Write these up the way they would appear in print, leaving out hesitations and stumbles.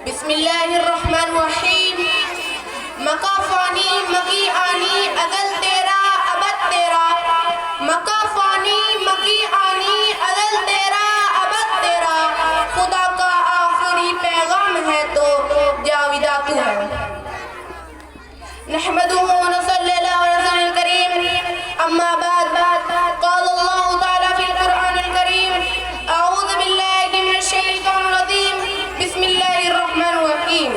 बिस्मिल्लाहिर्रहमानिर्रहीम। मका फ़ानी मकी आनी अदल तेरा अबद तेरा, मका फ़ानी मकी आनी अदल तेरा अबद तेरा, खुदा का आखिरी पैगाम है तो जाविदा तू है। नहमदुहु व नसल्ली अला रसूलिल करीम, अम्मा बाद, क़ाल अल्लाहु तआला फ़िल क़ुरआनिल करीम, अऊज़ु बिल्लाहि मिनश शैतानिर रजीम, बिस्मिल्लाहिर रहमानिर रहीम।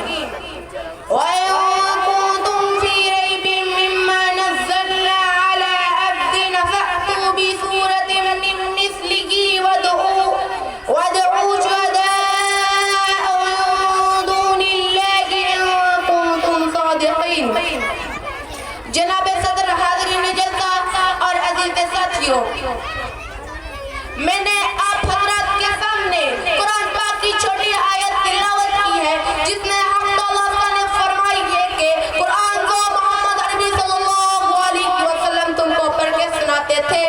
व इन कुंतुम फ़ी रैबिन मिम्मा नज़्ज़लना अला अब्दिना फ़अतू बिसूरतिन मिन मिस्लिही वदऊ शुहदाअकुम मिन दूनिल्लाहि इन कुंतुम सादिक़ीन। जनाब सदर, हाज़रीन जलसा और अज़ीज़ साथियों, मैंने आप हज़रात के सामने कुरान पाक की छोटी आयत तिलावत की है जिसमें हक़ तआला ने फरमाई है कि कुरान को मोहम्मद अरबी सल्लल्लाहु अलैहि वसल्लम तुमको पढ़ के सुनाते थे,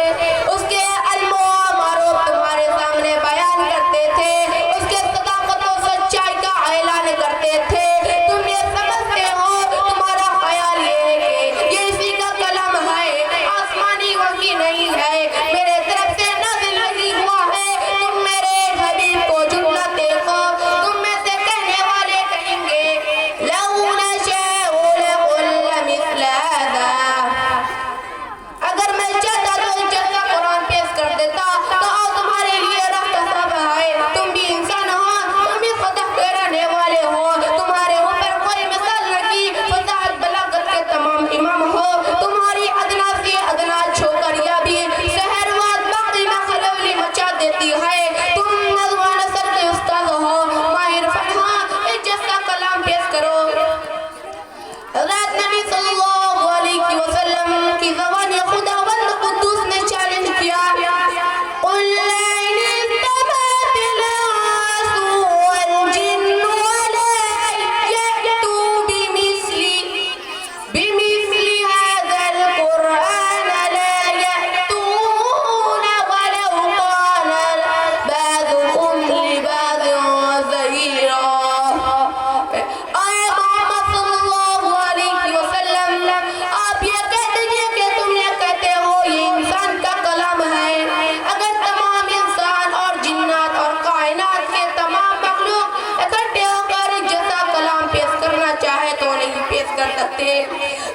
उसके अल्मो मारूफ तुम्हारे सामने बयान करते थे, उसके सदाकत और सच्चाई का ऐलान करते थे। तुम ये समझते हो, तुम्हारा ख्याल ये है कि ये इसी का कलाम है, आसमानी वही नहीं है, मेरे तरफ से नाज़िल नहीं हुआ है। तुम मेरे हबीब को झुठलाते हो। तुम में से कहने वाले कहेंगे लौ नशाउ लक़ुल्ना मिस्ला हाज़ा, अगर मैं चाहता तो जैसा कुरान पेश कर देता। तो आओ तुम्हारे लिए रास्ता साफ है, तुम भी इंसान हो, तुम भी खुदा के रहने वाले हो, तुम्हारे ऊपर कोई मिसाल नहीं, फसाहत बलागत के तमाम इमाम हो, तुम्हारी अदना से अदना छोकरियां भी शहरवाद बाकी में खलबली मचा देती है। तुम नज़्म नसर के उस्ताद हो, माहिर फतवा, एक जैसा कलाम पेश करो। हज़रत नबी सल्लल्लाहु अलैहि वसल्लम की ज़बान खुदावंद कुद्दूस ने चैलेंज किया, कुल इन इस्तमातिल इंसु वल जिन्नु अला यअतू बिमिस्ली हाज़ल कुरआन ला यअतून वलौ काना बाज़ुहुम लिबाज़िन ज़हीरा। आए मोहम्मद सल्लल्लाहु अलैहि वसल्लम, आप ये कह दीजिए कि तुम ये कहते हो ये इंसान का कलाम है। अगर तमाम इंसान और जिन्नात और कायनात के तमाम मखलूक इकट्ठे होकर एक जैसा कलाम पेश करना चाहे तो नहीं पेश कर सकते,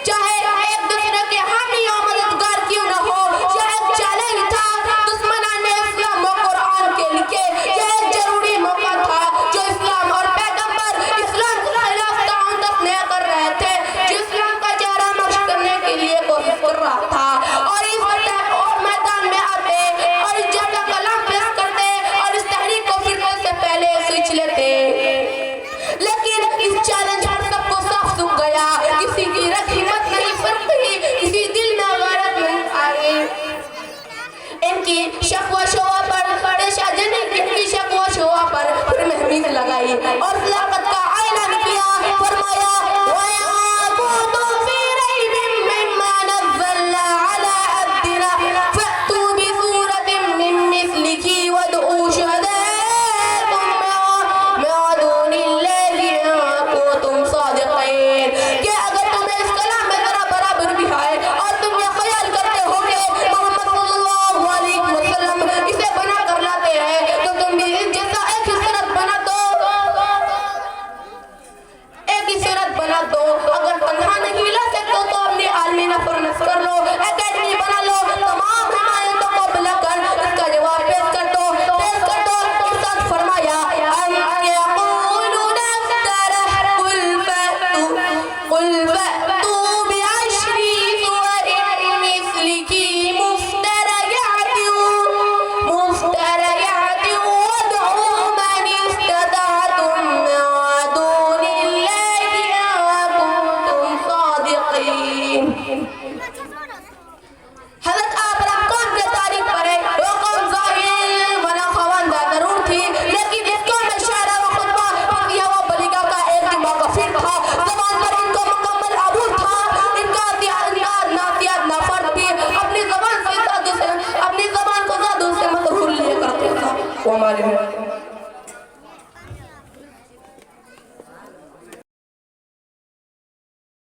चाहे एक दूसरे के हामी और मददगार क्यों न हो। यह एक चैलेंज था दुश्मनाने इस्लाम और कुरान के लिए। यह एक जरूरी मौका था जो इस्लाम और पैगंबर इस्लाम के खिलाफ ताउन तस्नीह कर रहे थे, जो इस्लाम का चेहरा नक्श करने के लिए कोशिश कर रहा था, और इस मैदान में आते और इस जैसा कलाम पेश करते और इस तहरीक को फिरने से पहले सोच लेते। लेकिन इस चैलेंज पर सबको साफ सूख गया, किसी की हिम्मत नहीं फरकी, किसी दिल में गैरत नहीं आई। इनकी शक्वा शोआ पर फिर महमीद लगाई और